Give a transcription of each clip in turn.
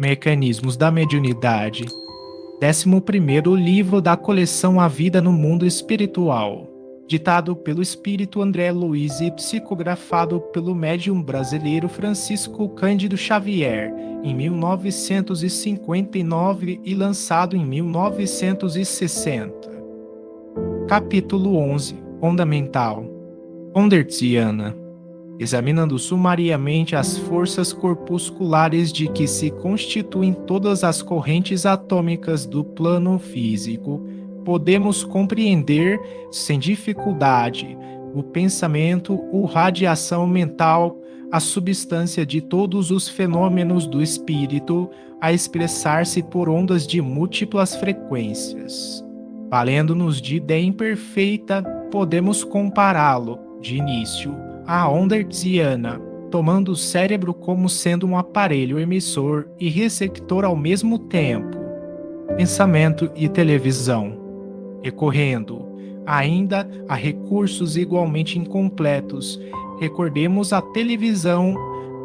Mecanismos da mediunidade. 11º livro da coleção A Vida no Mundo Espiritual. Ditado pelo espírito André Luiz e psicografado pelo médium brasileiro Francisco Cândido Xavier, em 1959 e lançado em 1960. Capítulo 11. Onda mental. Onda hertziana. Examinando sumariamente as forças corpusculares de que se constituem todas as correntes atômicas do plano físico, podemos compreender, sem dificuldade, o pensamento ou radiação mental, a substância de todos os fenômenos do espírito, a expressar-se por ondas de múltiplas frequências. Valendo-nos de ideia imperfeita, podemos compará-lo, de início, à onda hertziana, tomando o cérebro como sendo um aparelho emissor e receptor ao mesmo tempo. Pensamento e televisão. Recorrendo ainda a recursos igualmente incompletos, recordemos a televisão,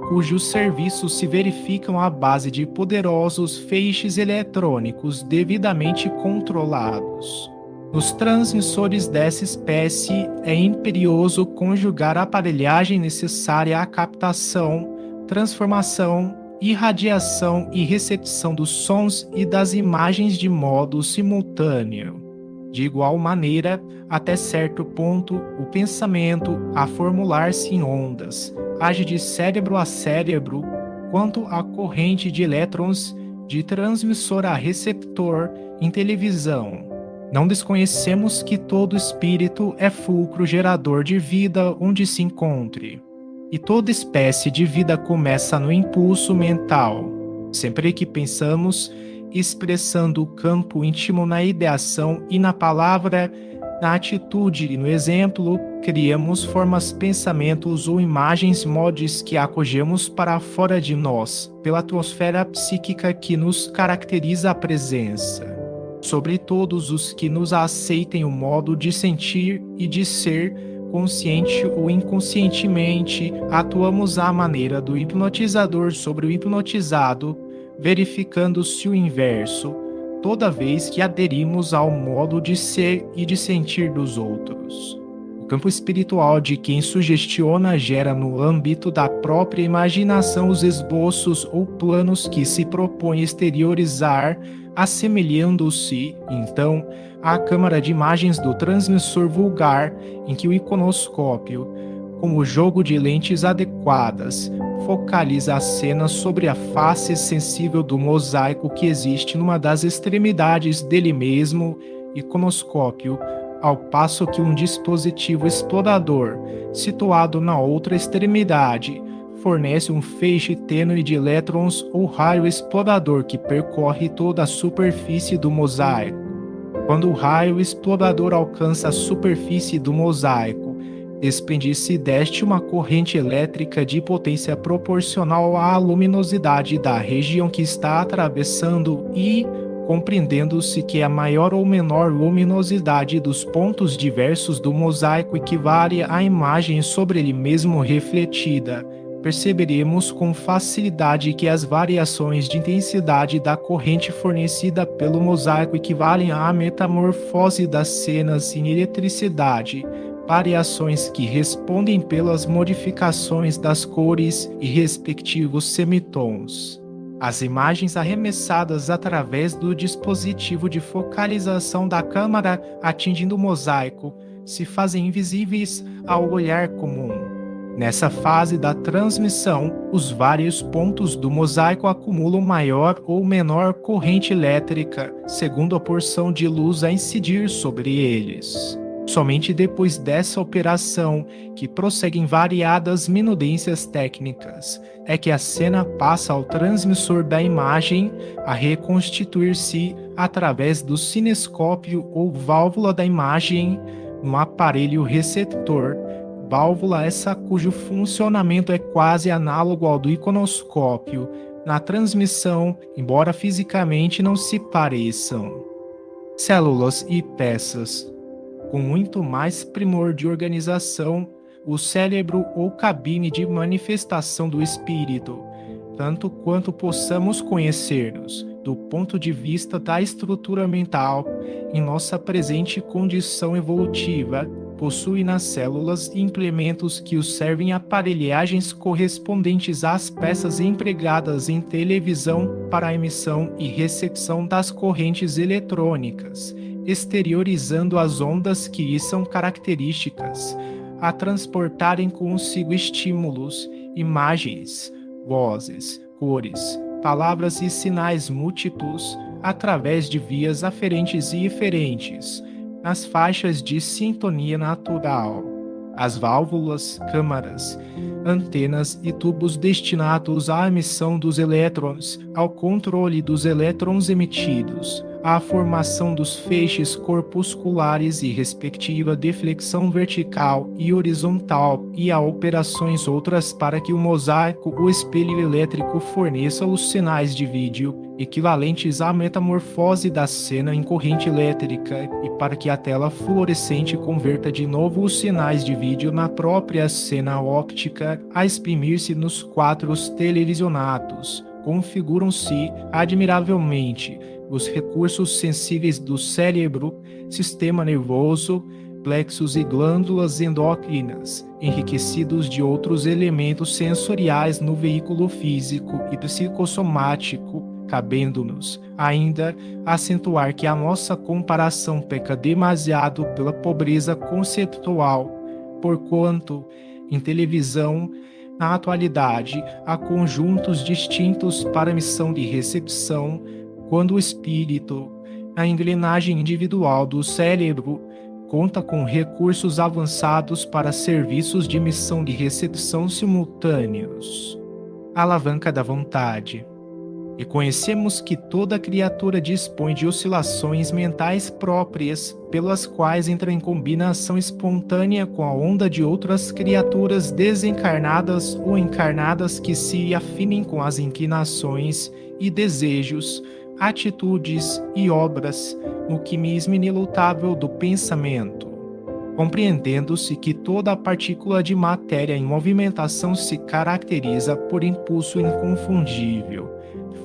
cujos serviços se verificam à base de poderosos feixes eletrônicos devidamente controlados. Nos transmissores dessa espécie, é imperioso conjugar a aparelhagem necessária à captação, transformação, irradiação e recepção dos sons e das imagens de modo simultâneo. De igual maneira, até certo ponto, o pensamento, a formular-se em ondas, age de cérebro a cérebro, quanto a corrente de elétrons de transmissor a receptor em televisão. Não desconhecemos que todo espírito é fulcro gerador de vida onde se encontre. E toda espécie de vida começa no impulso mental. Sempre que pensamos, expressando o campo íntimo na ideação e na palavra, na atitude e no exemplo, criamos formas, pensamentos ou imagens modes que acogemos para fora de nós, pela atmosfera psíquica que nos caracteriza a presença. Sobre todos os que nos aceitem o modo de sentir e de ser, consciente ou inconscientemente, atuamos à maneira do hipnotizador sobre o hipnotizado, verificando-se o inverso, toda vez que aderimos ao modo de ser e de sentir dos outros. O campo espiritual de quem sugestiona gera no âmbito da própria imaginação os esboços ou planos que se propõe exteriorizar, assemelhando-se, então, à câmara de imagens do transmissor vulgar, em que o iconoscópio, como jogo de lentes adequadas, focaliza a cena sobre a face sensível do mosaico que existe numa das extremidades dele mesmo, iconoscópio, ao passo que um dispositivo explorador, situado na outra extremidade, fornece um feixe tênue de elétrons ou raio explorador que percorre toda a superfície do mosaico. Quando o raio explorador alcança a superfície do mosaico, expande-se deste uma corrente elétrica de potência proporcional à luminosidade da região que está atravessando e, compreendendo-se que a maior ou menor luminosidade dos pontos diversos do mosaico equivale à imagem sobre ele mesmo refletida, perceberemos com facilidade que as variações de intensidade da corrente fornecida pelo mosaico equivalem à metamorfose das cenas em eletricidade, variações que respondem pelas modificações das cores e respectivos semitons. As imagens arremessadas através do dispositivo de focalização da câmara atingindo o mosaico se fazem invisíveis ao olhar comum. Nessa fase da transmissão, os vários pontos do mosaico acumulam maior ou menor corrente elétrica, segundo a porção de luz a incidir sobre eles. Somente depois dessa operação, que prossegue em variadas minudências técnicas, é que a cena passa ao transmissor da imagem a reconstituir-se através do cinescópio ou válvula da imagem no aparelho receptor, válvula essa cujo funcionamento é quase análogo ao do iconoscópio na transmissão, embora fisicamente não se pareçam. Células e peças. Com muito mais primor de organização, o cérebro ou cabine de manifestação do espírito, tanto quanto possamos conhecer-nos, do ponto de vista da estrutura mental, em nossa presente condição evolutiva, possui nas células implementos que os servem aparelhagens correspondentes às peças empregadas em televisão para a emissão e recepção das correntes eletrônicas, exteriorizando as ondas que lhes são características, a transportarem consigo estímulos, imagens, vozes, cores, palavras e sinais múltiplos através de vias aferentes e eferentes, nas faixas de sintonia natural. As válvulas, câmaras, antenas e tubos destinados à emissão dos elétrons, ao controle dos elétrons emitidos, à formação dos feixes corpusculares e respectiva deflexão vertical e horizontal e a operações outras para que o mosaico, o espelho elétrico forneça os sinais de vídeo equivalentes à metamorfose da cena em corrente elétrica e para que a tela fluorescente converta de novo os sinais de vídeo na própria cena óptica a exprimir-se nos quadros televisionados. Configuram-se admiravelmente os recursos sensíveis do cérebro, sistema nervoso, plexos e glândulas endócrinas, enriquecidos de outros elementos sensoriais no veículo físico e psicossomático, cabendo-nos ainda acentuar que a nossa comparação peca demasiado pela pobreza conceptual, porquanto, em televisão, na atualidade, há conjuntos distintos para missão de recepção, quando o espírito, a engrenagem individual do cérebro, conta com recursos avançados para serviços de missão de recepção simultâneos. Alavanca da vontade. Reconhecemos que toda criatura dispõe de oscilações mentais próprias, pelas quais entra em combinação espontânea com a onda de outras criaturas desencarnadas ou encarnadas que se afinem com as inclinações e desejos, atitudes e obras, no quimismo inelutável do pensamento. Compreendendo-se que toda a partícula de matéria em movimentação se caracteriza por impulso inconfundível,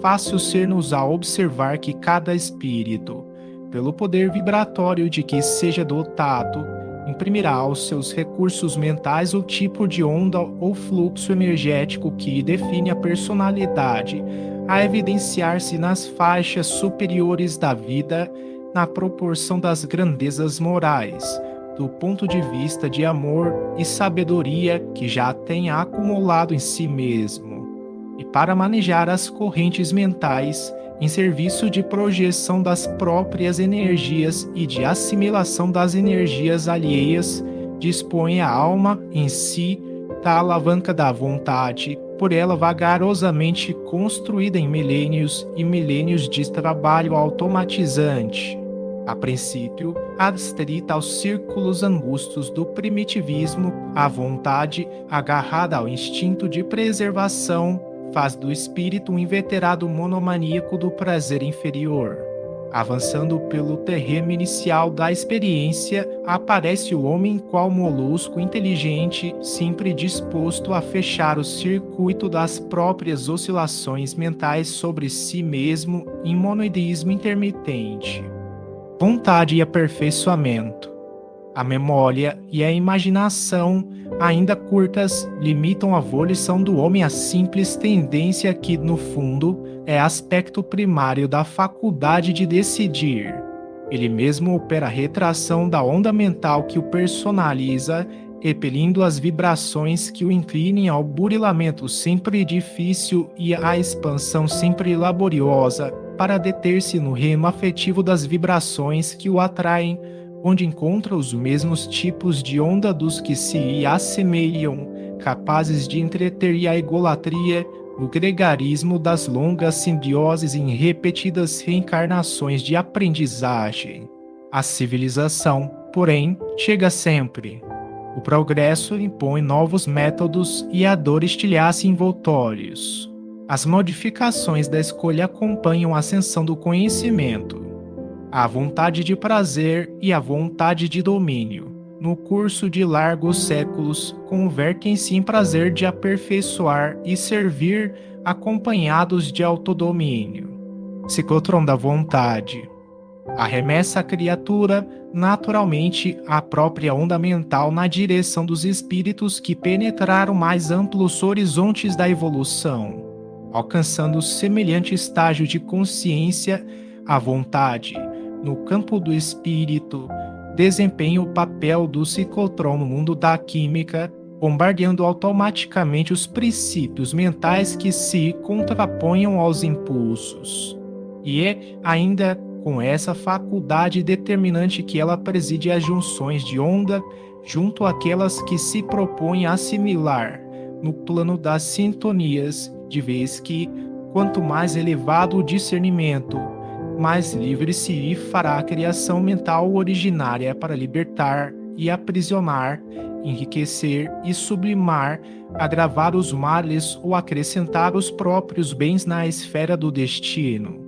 fácil ser-nos a observar que cada espírito, pelo poder vibratório de que seja dotado, imprimirá aos seus recursos mentais o tipo de onda ou fluxo energético que define a personalidade, a evidenciar-se nas faixas superiores da vida, na proporção das grandezas morais, do ponto de vista de amor e sabedoria que já tem acumulado em si mesmo, e para manejar as correntes mentais em serviço de projeção das próprias energias e de assimilação das energias alheias, dispõe a alma em si da alavanca da vontade, por ela vagarosamente construída em milênios e milênios de trabalho automatizante. A princípio, adstrita aos círculos angustos do primitivismo, a vontade, agarrada ao instinto de preservação, faz do espírito um inveterado monomaníaco do prazer inferior. Avançando pelo terreno inicial da experiência, aparece o homem qual molusco inteligente, sempre disposto a fechar o circuito das próprias oscilações mentais sobre si mesmo em monoideísmo intermitente. Vontade e aperfeiçoamento. A memória e a imaginação, ainda curtas, limitam a volição do homem à simples tendência que, no fundo, é aspecto primário da faculdade de decidir. Ele mesmo opera a retração da onda mental que o personaliza, repelindo as vibrações que o inclinem ao burilamento sempre difícil e à expansão sempre laboriosa, para deter-se no remo afetivo das vibrações que o atraem, onde encontra os mesmos tipos de onda dos que se assemelham, capazes de entreter a egolatria, o gregarismo das longas simbioses em repetidas reencarnações de aprendizagem. A civilização, porém, chega sempre. O progresso impõe novos métodos e a dor estilhaça envoltórios. As modificações da escolha acompanham a ascensão do conhecimento. A vontade de prazer e a vontade de domínio, no curso de largos séculos, convertem-se em prazer de aperfeiçoar e servir acompanhados de autodomínio. Ciclotron da vontade. Arremessa a criatura naturalmente à própria onda mental na direção dos espíritos que penetraram mais amplos horizontes da evolução, alcançando semelhante estágio de consciência. A vontade, no campo do espírito, desempenha o papel do ciclotron no mundo da química, bombardeando automaticamente os princípios mentais que se contraponham aos impulsos. E é ainda com essa faculdade determinante que ela preside as junções de onda junto àquelas que se propõem a assimilar no plano das sintonias, de vez que, quanto mais elevado o discernimento, mais livre se fará a criação mental originária para libertar e aprisionar, enriquecer e sublimar, agravar os males ou acrescentar os próprios bens na esfera do destino.